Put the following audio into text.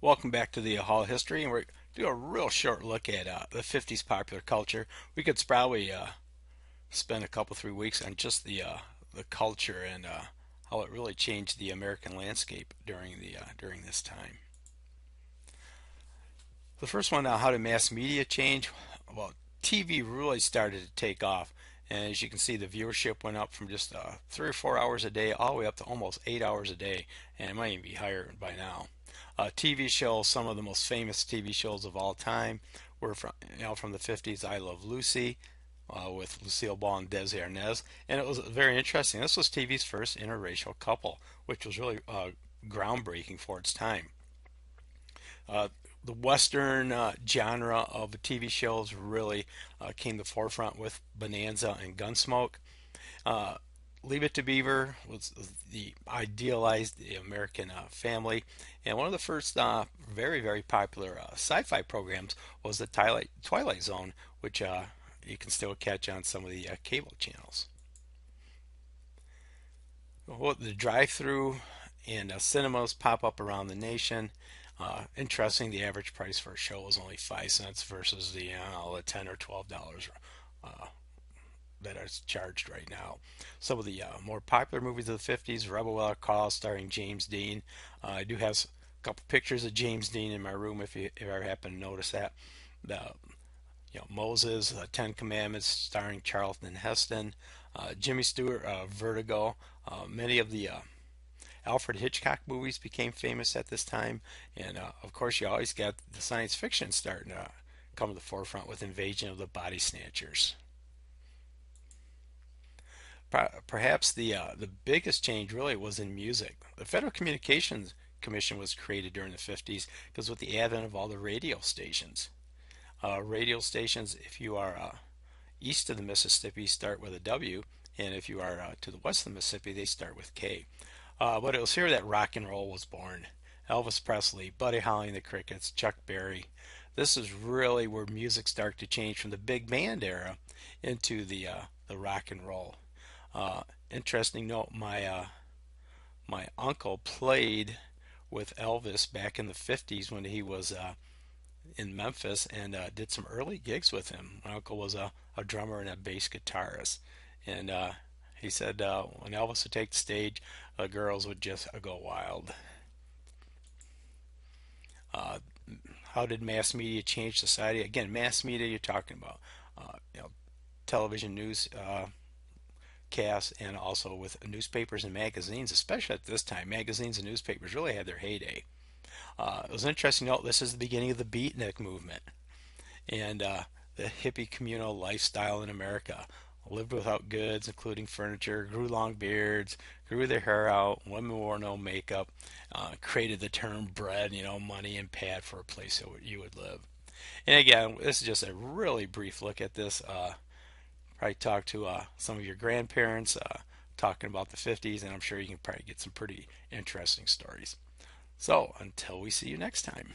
Welcome back to the Hall of History, and we're do a real short look at the 50s popular culture. We could probably spend a couple 3 weeks on just the culture and how it really changed the American landscape during this time. The first one, how did mass media change? Well, TV really started to take off, and as you can see, the viewership went up from just 3 or 4 hours a day all the way up to almost 8 hours a day, and it might even be higher by now. TV shows, some of the most famous TV shows of all time, were from the 50s. I Love Lucy, with Lucille Ball and Desi Arnaz, and it was very interesting. This was TV's first interracial couple, which was really groundbreaking for its time. Uh, the Western genre of TV shows really came to the forefront with Bonanza and Gunsmoke. Uh, Leave It to Beaver was the idealized the American family, and one of the first very popular sci-fi programs was the Twilight Zone, which you can still catch on some of the cable channels. Well, the drive-through and cinemas pop up around the nation. Interesting, the average price for a show was only 5 cents versus the $10 or $12 uh, that are charged right now. Some of the more popular movies of the 50s: Rebel Without a Cause, starring James Dean. I do have a couple pictures of James Dean in my room if you ever happen to notice that. The Moses, Ten Commandments, starring Charlton Heston. Jimmy Stewart, Vertigo. Many of the Alfred Hitchcock movies became famous at this time, and of course, you always got the science fiction starting to come to the forefront with Invasion of the Body Snatchers. Perhaps the biggest change really was in music. The Federal Communications Commission was created during the 50s because with the advent of all the radio stations, if you are east of the Mississippi, start with a W, and if you are to the west of the Mississippi, they start with K. But it was here that rock and roll was born. Elvis Presley, Buddy Holly and the Crickets, Chuck Berry. This is really where music started to change from the big band era into the rock and roll. Interesting note: my uncle played with Elvis back in the 50s when he was in Memphis and did some early gigs with him. My uncle was a drummer and a bass guitarist, and he said when Elvis would take the stage, the girls would just go wild. Uh, how did mass media change society? Again, mass media, you're talking about television news casts, and also with newspapers and magazines, especially at this time. Magazines and newspapers really had their heyday. It was interesting to note this is the beginning of the beatnik movement and the hippie communal lifestyle in America. Lived without goods, including furniture, grew long beards, grew their hair out, women wore no makeup, created the term bread, money and pad for a place that you would live. And again, this is just a really brief look at this. Probably talk to some of your grandparents talking about the 50s, and I'm sure you can probably get some pretty interesting stories. So until we see you next time.